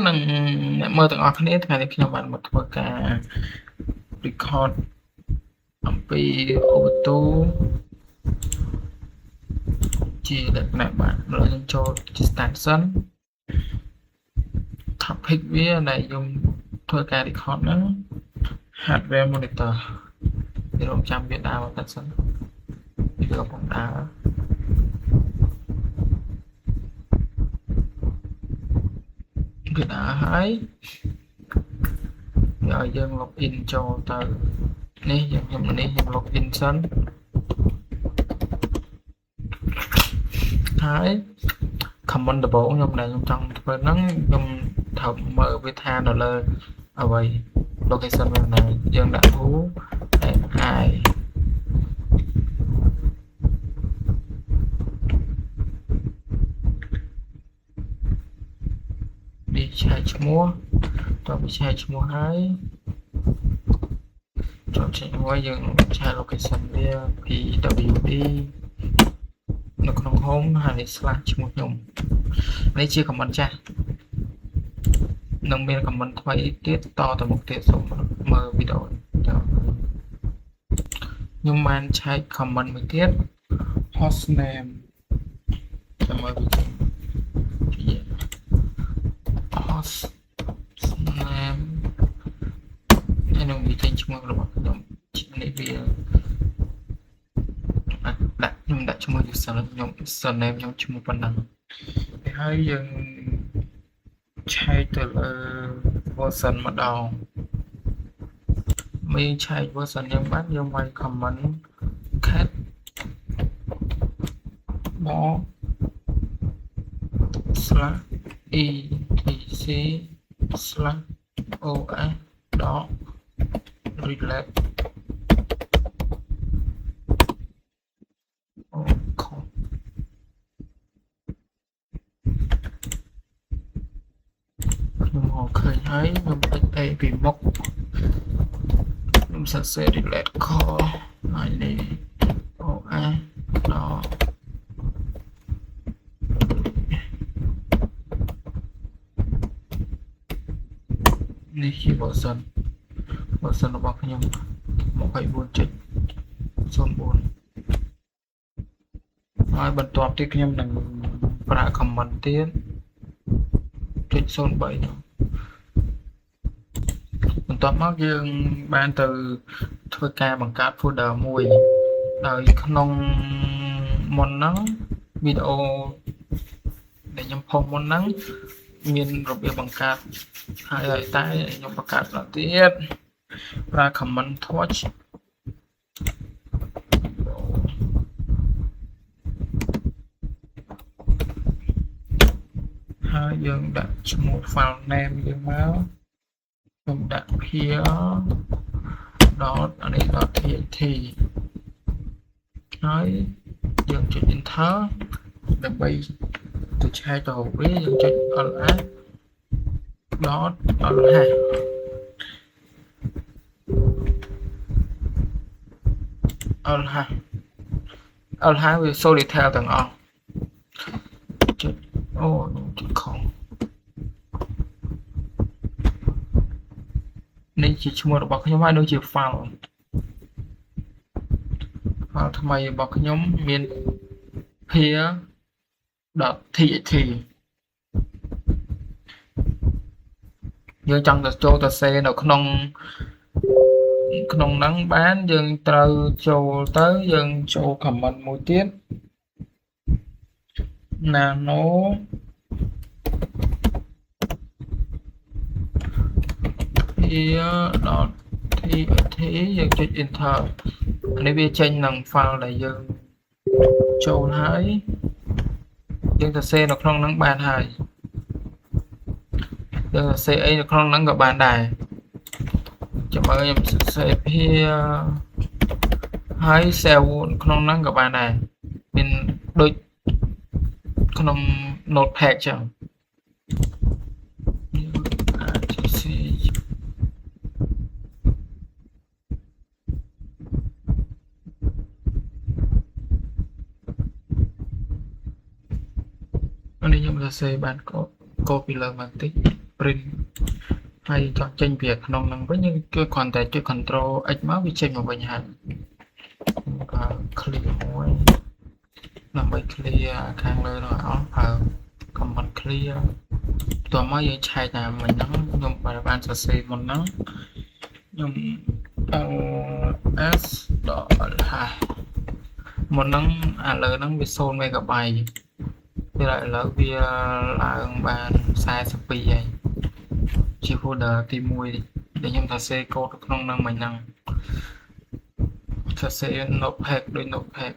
នឹងអ្នកមើលទាំងអស់គ្នាថ្ងៃនេះខ្ញុំបានមកធ្វើការ record អំពីអូបតូជាលក្ខណៈបាទលើខ្ញុំចូលជា start សិន topic វាដែលខ្ញុំធ្វើការ record ហ្នឹង hardware monitor វារងចាំវាដើរមកសិនវាកំពុងដើរវាដើរហើយឲ្យយើង log in ចូលទៅនេះខ្ញុំ log in សិនហើយ comment ដំបូងខ្ញុំដែលខ្ញុំចង់ធ្វើហ្នឹងខ្ញុំត្រូវមើលវាថានៅលើអ្វី location វាណាយើងដាក់ who and I វាឆែកឈ្មោះតើវាឆែកឈ្មោះហើយចូលចេញមកយើងឆែក location វា pwd នៅក្នុង home ហើយ slash ឈ្មោះខ្ញុំនេះជា comment ចាស់នឹងមាន comment ថ្មីទៀតតទៅមុខទៀតសូមមើលវីដេអូខ្ញុំបានឆែក comment មួយទៀត host name ចាំមើលវីដេអូ host name ហើយនឹងវាចេញឈ្មោះរបស់ខ្ញុំនេះវាដាក់ខ្ញុំដាក់ឈ្មោះ user ខ្ញុំ username ខ្ញុំឈ្មោះប៉ុណ្ណឹងហើយយើងឆែកទៅលើ version ម្ដងមានឆែក version យើងបានយើងវាយ comment cat ball slash etc slash os dot relateខ្ញុំមកឃើញហើយខ្ញុំពេចអីពីមុខខ្ញុំសរសេរ relate call ហើយនេះ os ដល់នេះជា version របស់ខ្ញុំ 24.04 ហើយបន្ទាប់ទៀតខ្ញុំនឹងប្រើ comment ទៀត.03 បន្ទាប់មកយើងបានទៅធ្វើការបង្កើត folder មួយដោយក្នុងមុនហ្នឹងវីដេអូដែលខ្ញុំផុសមុនហ្នឹងមានរបៀបបង្កើតហើយតែខ្ញុំបង្កើតដល់ទៀតប្រើ comment torch ហើយយើងដាក់ឈ្មោះ file name យើងមកខ្ញុំដាក់ peer.txt ហើយយើងចុច enter ដើម្បីទៅឆែកទៅវាយើងចុច ls dot ls វា solitaire ទាំងអស់ចុចអូចុចខំនេះជាឈ្មោះរបស់ខ្ញុំហើយដូចជា file ថ្មីរបស់ខ្ញុំមាន peer.txt យើងចង់ទៅចូលទៅសេនៅក្នុងហ្នឹងបានយើងត្រូវចូលទៅយើងចូល comment មួយទៀត nano peer.txt យើងចុច enter នេះវាចេញនឹង file ដែលយើងចូលហើយយើងទៅសេនៅក្នុងហ្នឹងបានហើយយើងទៅសេអីនៅក្នុងហ្នឹងក៏បានដែរចាំមើលខ្ញុំសេpeer ហើយ save ក្នុងហ្នឹងក៏បានដែរមានដូចក្នុង notepad ចឹងនេះខ្ញុំសរសេរបានកូពីលើមកបន្តិច print ហើយចង់ចេញពីក្នុងហ្នឹងវិញយើងជួយគ្រាន់តែជួយ control x មកវាចេញមកវិញហើយប្រើ clear មួយដើម្បី clear ខាងលើនោះអស់ប្រើ command clear តោះមកយើងឆែកតាមមិញហ្នឹងខ្ញុំបានសរសេរមុនហ្នឹងខ្ញុំ ls ដល់ហើយមុនហ្នឹងឥឡូវហ្នឹងវា0 MB ពេលឥឡូវវាឡើងបាន42ហើយជា folder ទី1ដែលខ្ញុំសរសេរកូដក្នុងហ្នឹងមិញហ្នឹងសរសេរ notepad ដូច notepad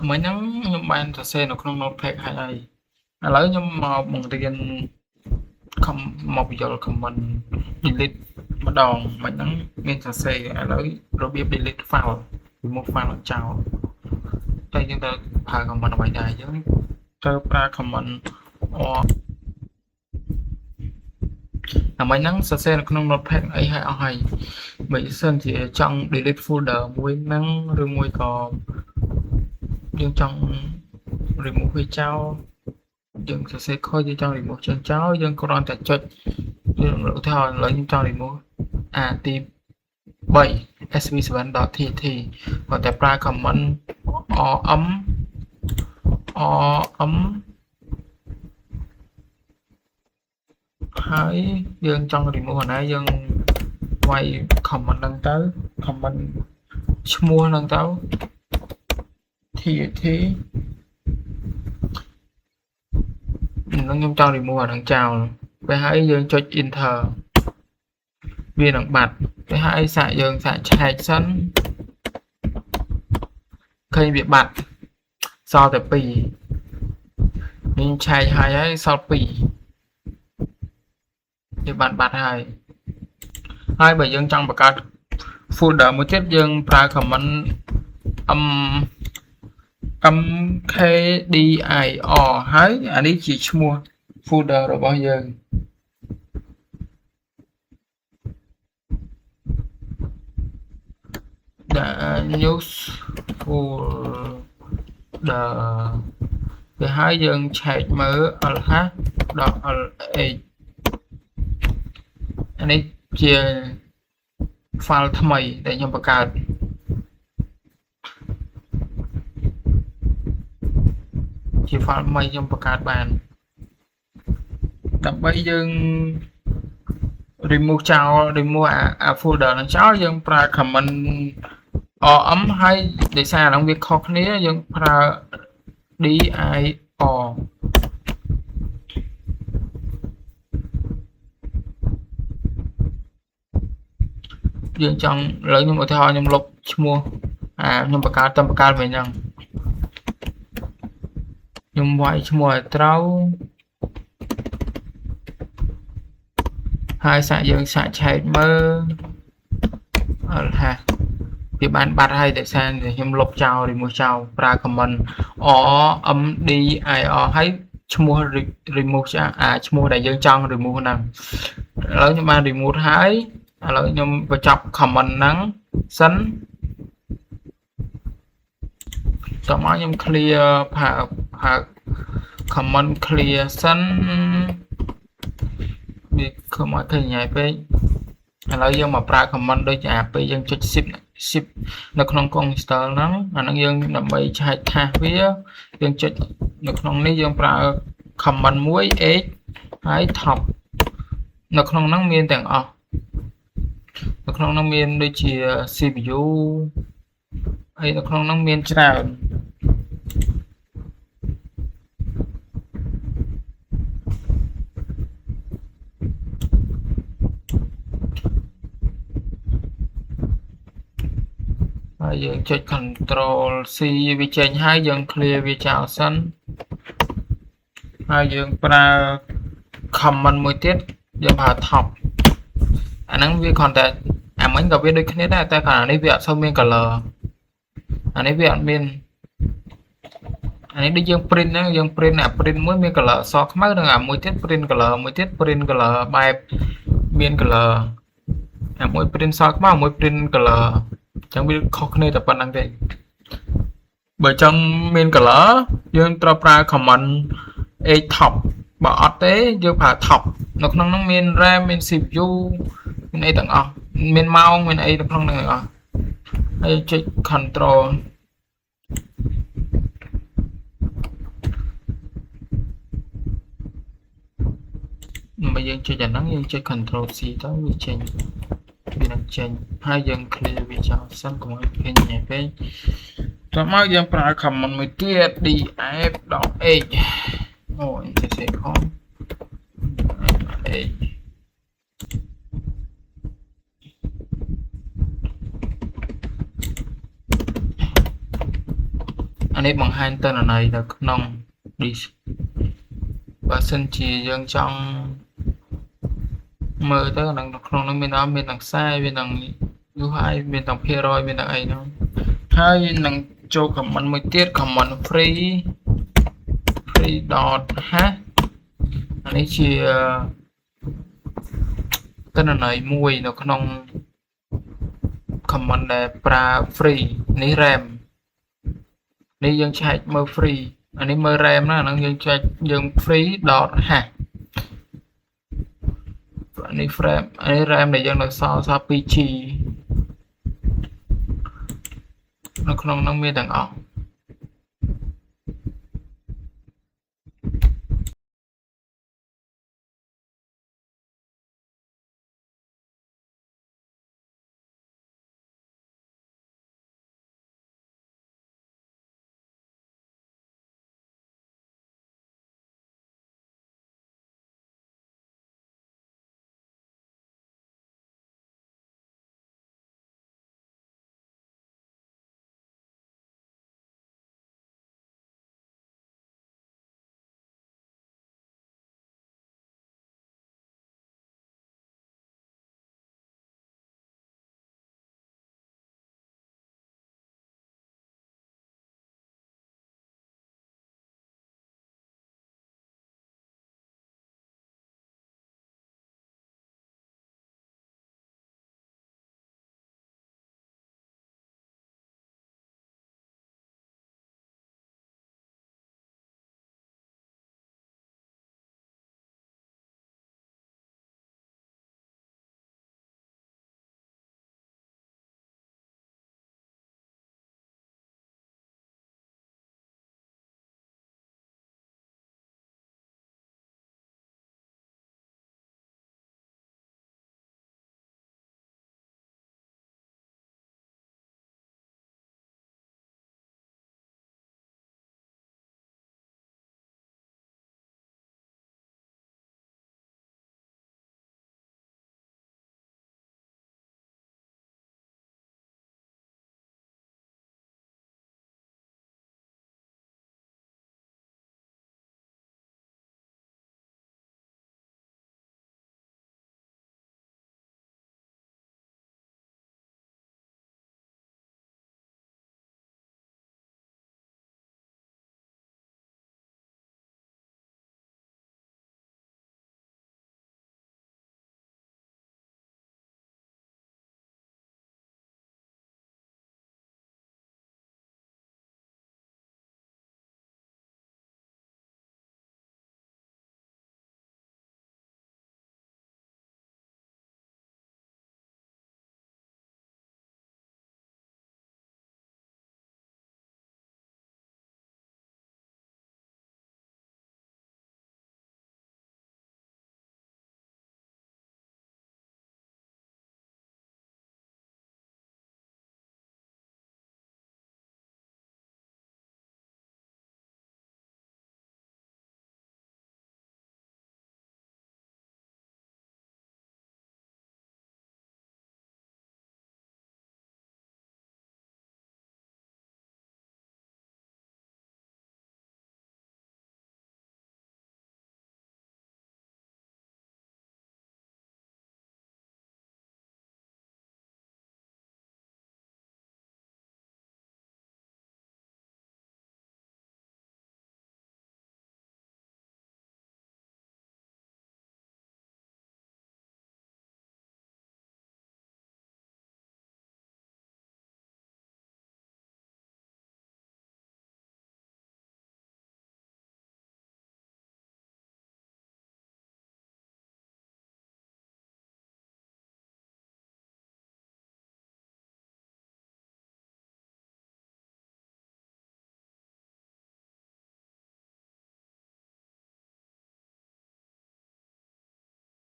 មិញហ្នឹងខ្ញុំបានសរសេរនៅក្នុង notepad ហើយឥឡូវខ្ញុំមកបង្រៀនមកបញ្យល់ comment delete ម្ដងមិញហ្នឹងមានសរសេរឥឡូវរបៀប delete file remove file ចោលតែយើងត្រូវប្រើ comment អ្វីដែរយើងត្រូវប្រើ comment ហ្នឹងសរសេរនៅក្នុង notepad អីឲ្យអស់ហើយបើសិនជាចង់ delete folder មួយហ្នឹងឬមួយក៏យើងចង់ remove វាចោលយើងសរសេរខុសយើងចង់ remove ចោលយើងគ្រាន់តែចុចយើងឧទាហរណ៍ឥឡូវខ្ញុំចង់ remove ទី3 sv7.tt គាត់តែប្រើ comment rm ហើយយើងចង់ remove អាណាយើងវាយ comment ហ្នឹងទៅ comment ឈ្មោះហ្នឹងទៅ tt ខ្ញុំចង់ remove អាហ្នឹងចោលពេលហើយយើងចុច enter វានឹងបាត់ពេលហើយយើងសាកឆែកសិនឃើញវាបាត់សល់តែ2ខ្ញុំឆែកហើយសល់2វាបាត់ហើយបើយើងចង់បង្កើត folder មួយទៀតយើងប្រើ comment mkdir ហើយអានេះជាឈ្មោះ folder របស់យើងnews folder វាហើយយើងឆែកមើល lh.lh អានេះជា file ថ្មីដែលខ្ញុំបង្កើតជា file ថ្មីខ្ញុំបង្កើតបានដើម្បីយើង remove ចោល remove អា folder ហ្នឹងចោលយើងប្រើ comment rm ហើយដោយសារហ្នឹងវាខុសគ្នាយើងប្រើ dir យើងចង់ឥឡូវខ្ញុំឧទាហរណ៍ខ្ញុំលុបឈ្មោះខ្ញុំបង្កើតវិញហ្នឹងខ្ញុំវាយឈ្មោះឲ្យត្រូវហើយយើងសាកឆែកមើលអល់ហាវាបានបាត់ហើយតែខ្ញុំលុបចោល remove ចោលប្រើ comment rmdir ហើយឈ្មោះ remove ឈ្មោះដែលយើងចង់ remove ហ្នឹងឥឡូវខ្ញុំបាន remove ហើយឥឡូវខ្ញុំបញ្ចប់ comment ហ្នឹងសិនតោះមកខ្ញុំ clear ផា comment clear សិនវាគឺមកឃើញញ៉ៃពេកឥឡូវយើងមកប្រើ comment ដូចពេលយើងចុច shift នៅក្នុងកុំព្យូទ័រហ្នឹងអាហ្នឹងយើងដើម្បីឆែកថាសវាយើងចុចនៅក្នុងនេះយើងប្រើ comment 1 x ហើយ top នៅក្នុងហ្នឹងមានទាំងអស់នៅក្នុងហ្នឹងមានដូចជា CPU ហើយនៅក្នុងហ្នឹងមានច្រើនហើយយើងចុច control C វាចេញហើយយើង clear វាចោលសិនហើយយើងប្រើ comment មួយទៀតយើងប្រើ top អាហ្នឹងវាគ្រាន់តែអាមិញក៏វាដូចគ្នាដែរតែគ្រាន់តែនេះវាអត់សូវមាន color អានេះវាអត់មានអានេះដូចយើង print ហ្នឹងយើង print អា print មួយមាន color សខ្មៅនិងអាមួយទៀត print color មួយទៀត print color បែបមាន color អាមួយ print សខ្មៅមួយ print color អញ្ចឹងវាខុសគ្នាតែប៉ុណ្្នឹងទេបើចង់មាន color យើងត្រូវប្រើ command h top បើអត់ទេយើងប្រើ top នៅក្នុងហ្នឹងមាន RAM មាន CPU មានអីទាំងអស់មានម៉ោងមានអីនៅក្នុងហ្នឹងទាំងអស់ហើយចុច control បើយើងចុចអាហ្នឹងយើងចុច control C ទៅវាចេញវានឹងចេញហើយយើង clear វាចោលសិនកុំឲ្យឃើញញ៉ៃពេកតោះមកយើងប្រើ command មួយទៀត df.h អូចេះសេខំ h អានេះបង្ហាញទិន្នន័យនៅក្នុង disk បើសិនជាយើងចង់មើលទៅនៅក្នុងនោះមានទាំងខ្សែមានទាំង UI មានទាំងភាគរយមានទាំងអីហ្នឹងហើយនឹងចូល command មួយទៀត command free .hash អានេះជាទិន្នន័យមួយនៅក្នុង command ដែលប្រើ free នេះ RAM នេះយើងឆែកមើល free អានេះមើល RAM ណាហ្នឹងយើងចែកយើង free .hash នេះ frame អានេះ RAM ដែលយើងនៅសល់ 2G នៅក្នុងហ្នឹងមានទាំងអស់